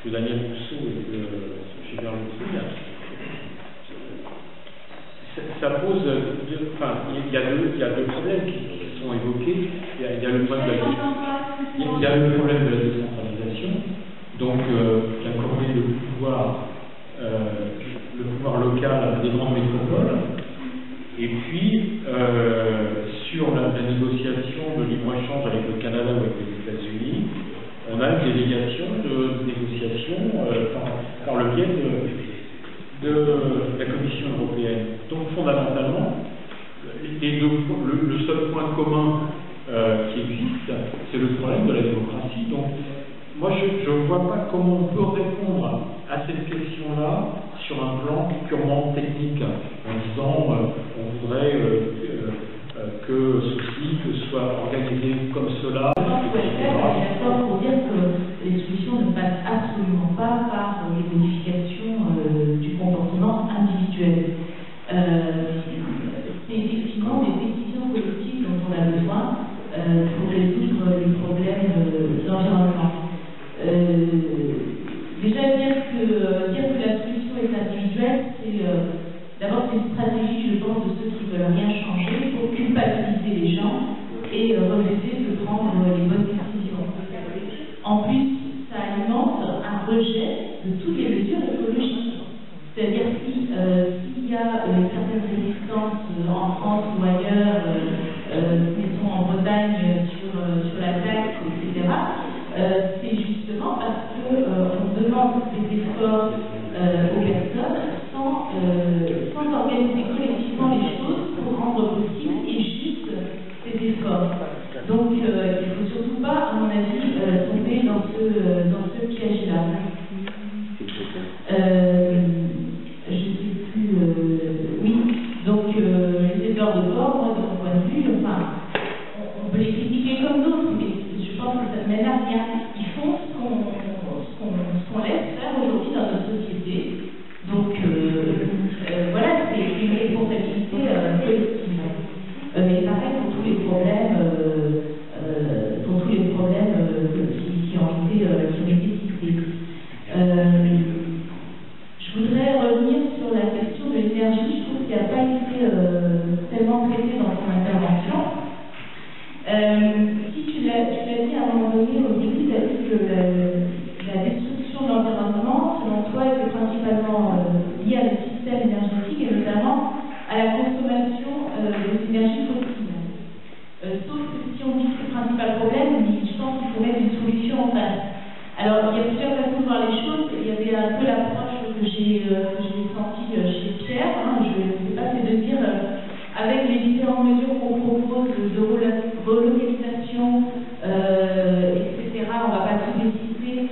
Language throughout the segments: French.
de Daniel Rousseau et de Gilbert Lutry, ça pose, enfin, il y a deux problèmes qui sont évoqués. Il y a le problème de la décentralisation, donc qui a accordé le pouvoir local à des grandes métropoles, et puis sur la négociation de libre-échange avec le Canada ou avec les États-Unis, on a une délégation de négociation par le biais de la Commission européenne. Donc fondamentalement, le seul point commun qui existe, c'est le problème de la démocratie. Donc moi je ne vois pas comment on peut répondre à cette question-là sur un plan purement technique, en disant on voudrait que ceci soit organisé comme cela. Je pense qu'il faut être d'accord pour dire que les solutions ne passent absolument pas par les modifications du comportement individuel. C'est effectivement des décisions collectives dont on a besoin pour résoudre les problèmes d'environnement. Déjà dire que la solution est individuelle, c'est d'abord une stratégie, je pense, de ceux qui ne veulent rien changer pour culpabiliser les gens et refuser de prendre les bonnes décisions. En plus, ça alimente un rejet de toutes les mesures écologiques. C'est-à-dire s'il y a certaines résistances en France ou ailleurs, mettons en Bretagne sur la taxe, etc., c'est justement parce qu'on demande des efforts aux personnes sans organiser collectivement les choses pour rendre possible et juste ces efforts. Donc il ne faut surtout pas, à mon avis, tomber dans ce piège-là. Je ne sais plus. Oui, donc les efforts de corps, moi, de mon point de vue, enfin, on peut les critiquer comme d'autres, mais je pense que ça ne mène à rien. Ils font ce qu'on laisse faire aujourd'hui dans notre société. Donc voilà, c'est une responsabilité collective. Mais pareil pour tous les problèmes, qui ont été cités. Je voudrais revenir sur la question de l'énergie. Je trouve qu'il n'a pas été tellement traité dans son intervention. Si tu l'as dit à un moment donné, au début, tu as dit que la destruction de l'environnement, selon toi, était principalement liée à le système énergétique et notamment à la consommation des énergies fossiles. Sauf que si on dit que c'est le principal problème, je pense qu'il faut mettre une solution en place. Alors, il y a plusieurs façons de voir les choses. Il y avait un peu l'approche que j'ai sentie chez Pierre. Je ne sais pas, c'est de dire, avec les différentes mesures qu'on propose de relocalisation, etc., on ne va pas tout décider.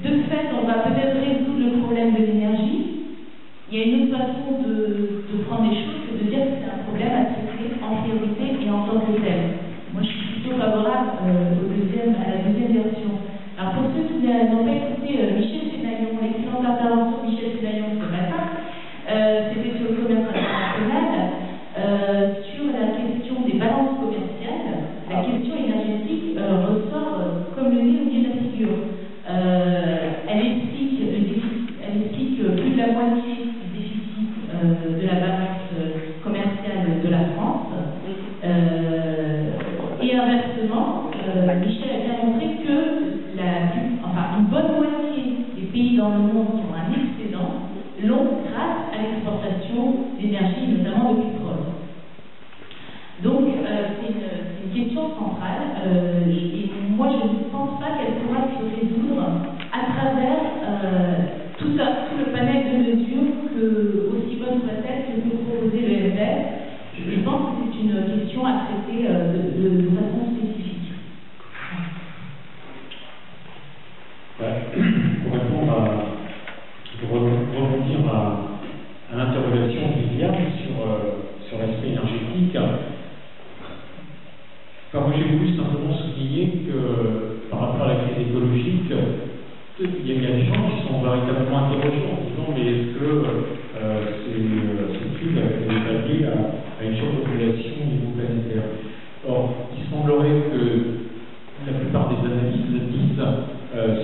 De fait, on va peut-être résoudre le problème de l'énergie. Il y a une autre façon de prendre les choses, c'est de dire que c'est un problème à traiter en priorité et en tant que tel. Moi, je suis plutôt favorable à la deuxième version. Alors, pour ceux qui n'ont pas écouté Michel Fenaillon, l'excellente intervention de Michel Fenaillon ce matin, c'était sur le commerce international, sur la question des balances commerciales. La question énergétique ressort comme le nez au milieu de la figure. Elle explique plus de la moitié du déficit de la balance commerciale de la France. Et inversement, Michel a bien montré que une bonne moitié des pays dans le monde qui ont un excédent l'ont grâce à l'exportation d'énergie, notamment de pétrole. Donc, c'est une question centrale. Et moi, je ne pense pas qu'elle pourra se résoudre à travers tout le panel de mesures que, aussi bonne soit-elle, que peut proposer le MPF. Je pense que c'est une question à traiter de façon spécifique. Pour rebondir à l'interrogation de Viviane sur l'aspect énergétique, moi j'ai voulu simplement souligner que par rapport à la crise écologique, il y a des gens qui sont véritablement interrogés en disant mais est-ce que cette crise est liée à une surpopulation au niveau planétaire? Or, il semblerait que la plupart des analyses disent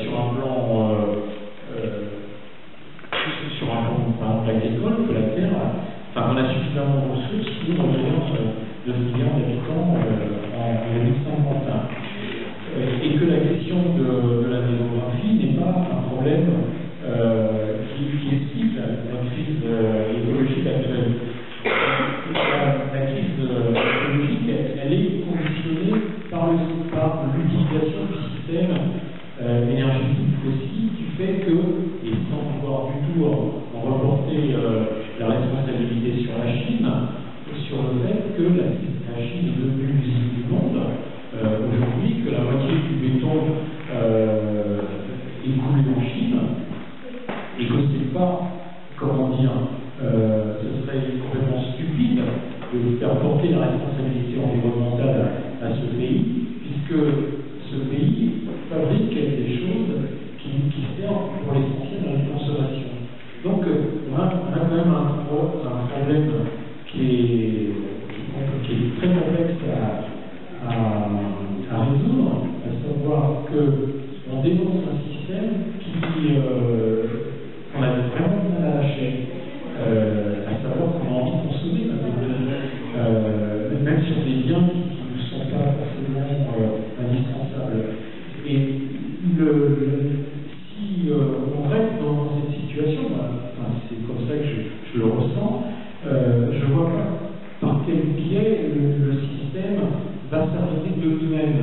sur un plan coup ont reporté la responsabilité sur la Chine, sur le fait que la Chine est devenue l'usine du monde aujourd'hui, que la moitié du béton est coulé en Chine, et que c'est pas, comment dire, ce serait complètement stupide de faire porter la responsabilité environnementale à ce pays, puisque ce pays fabrique des choses qui servent pour l'essentiel à la consommation. Donc, on a quand même un problème qui est très complexe à résoudre, à savoir qu'on dénonce un système qu'on a vraiment du mal à lâcher, à savoir qu'on a envie de consommer même sur des biens qui ne sont pas forcément indispensables. Et si on reste dans cette situation, c'est comme ça que je le ressens, je ne vois pas par quel biais le système va s'arrêter de lui-même.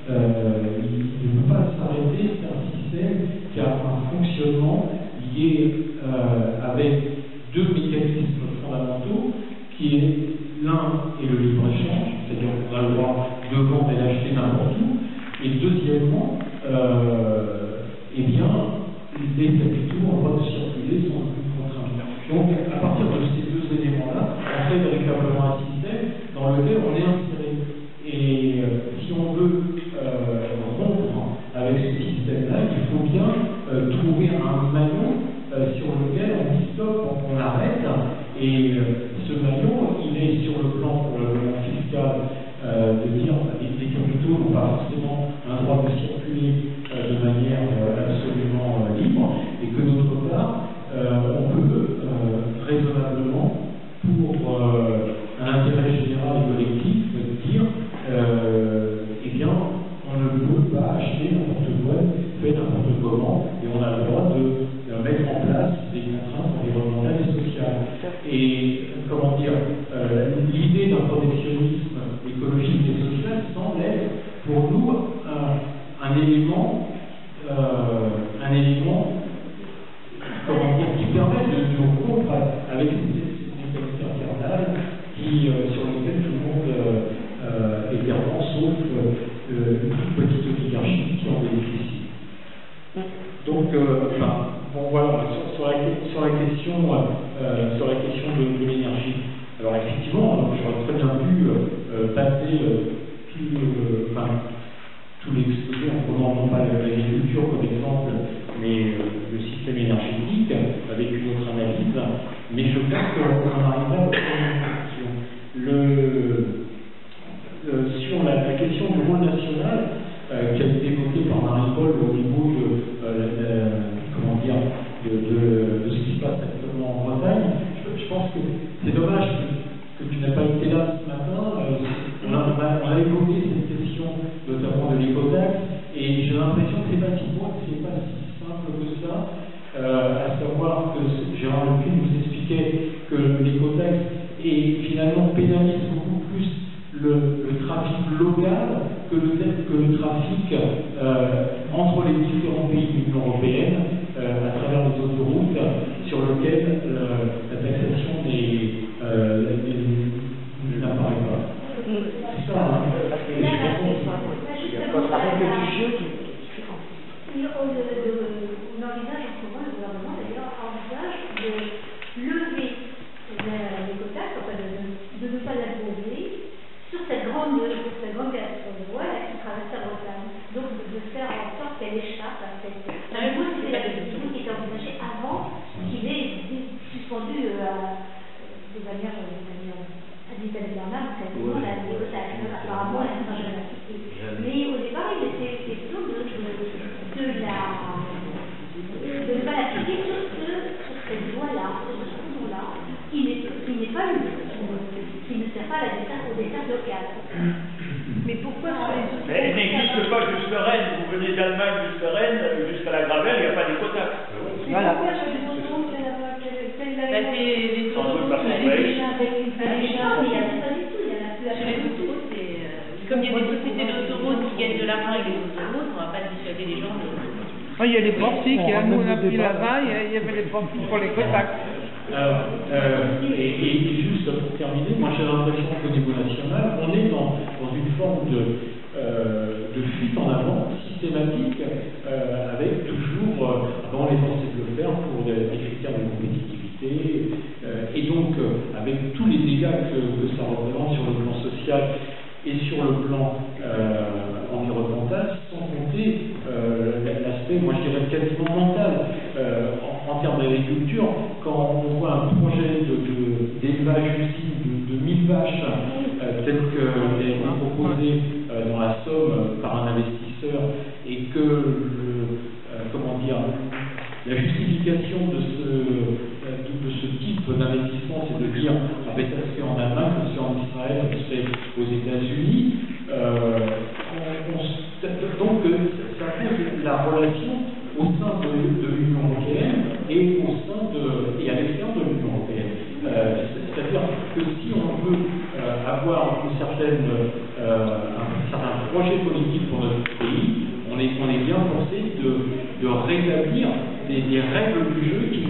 Il ne peut pas s'arrêter, c'est un système qui a un fonctionnement lié avec deux mécanismes fondamentaux, qui est l'un est le libre-échange, c'est-à-dire qu'on a le droit de vendre et d'acheter n'importe où, et deuxièmement, eh bien, les capitaux en droit de circuler sont plus contraints. Donc, à partir de ces deux éléments-là, on fait véritablement un système dans lequel on est inséré. Et si on veut rompre avec ce système-là, il faut bien trouver un maillon sur lequel on dit stop, on arrête. Et ce maillon, il est sur le plan probablement fiscal de dire que les capitaux n'ont pas forcément un droit de circuler de manière absolument libre, et que d'autre part, on peut raisonnablement, pour un intérêt général et collectif, dire eh bien, on ne peut pas acheter n'importe quoi, faire n'importe comment, et on a le droit de mettre en place des contraintes environnementales et sociales. Et comment dire, l'idée d'un protectionnisme écologique et social semble être pour nous un élément comment dire, qui permet de rompre avec ces mécanismes infernales sur lesquels tout le monde est perdant, sauf une toute petite oligarchie qui en bénéficie. Donc, bon voilà, sur la question de l'énergie. Alors effectivement, j'aurais très bien pu passer tout l'exposé en prenant non pas l'agriculture comme exemple, mais le système énergétique avec une autre analyse. Mais je pense qu'on arrivera à la question. Sur la question du rôle national, qui a été évoquée par Marie-Paul au niveau de ce qui se passe actuellement en Bretagne, je pense que c'est dommage que tu n'aies pas été là ce matin. On a évoqué cette question notamment de l'écotaxe, et j'ai l'impression que c'est pas si simple que ça, à savoir que Gérard Lecune nous expliquait que l'écotaxe finalement pénalise beaucoup plus le trafic local que le trafic entre les différents pays de l'Union européenne à travers les autoroutes sur lesquelles la taxation n'apparaît pas. C'est ça, hein. La règle du jeu qui est différente. On envisage en ce moment, le gouvernement d'ailleurs envisage de lever l'écotaxe, enfin de ne pas l'imposer sur cette grande voie qui traverse la Bretagne. Donc de faire en sorte qu'elle échappe à cette. C'était la question qui était envisagée avant qu'il ait suspendu de manière indéterminable l'écotaxe. Apparemment, elle ne sera jamais appliquée. Mais au départ, il était question de ne pas l'appliquer sur cette voie-là, sur ce cours-là, qui n'est pas qui ne sert pas au dessert local. Mais pourquoi sur les autres? Elle n'existe pas jusqu'à Rennes. Vous venez d'Allemagne jusqu'à Rennes, jusqu'à la Gravelle, il n'y a pas d'écotaxe. Voilà. Pourquoi sur les autoroutes, c'est les autoroutes, comme il y a des sociétés d'autoroutes qui gagnent de l'argent avec les autoroutes, on ne va pas dissuader les gens de. Oui, il y a les portiques, nous on a pris là-bas, il y avait les portiques pour les contacts. Et juste pour terminer, moi j'ai l'impression qu'au niveau national, on est dans une forme de fuite en avant systématique, avec toujours, avant les forces de le faire pour des critères de compétitivité, et donc avec tous les dégâts que ça représente sur le plan social et sur le plan environnemental, sans compter l'aspect, moi je dirais quasiment mental, en termes d'agriculture, quand on voit un projet d'élevage usine de 1000 vaches tel qu'il a été proposé dans la Somme par un investisseur, et que la justification de ce type d'investissement, c'est de dire ça se fait en Allemagne, ça se fait en Israël, ça se fait aux États-Unis. Donc ça pose la relation au sein de l'Union européenne et à l'extérieur de l'Union européenne. C'est-à-dire que si on veut avoir un certain projet politique pour notre pays, on est bien forcé de rétablir des règles du jeu qui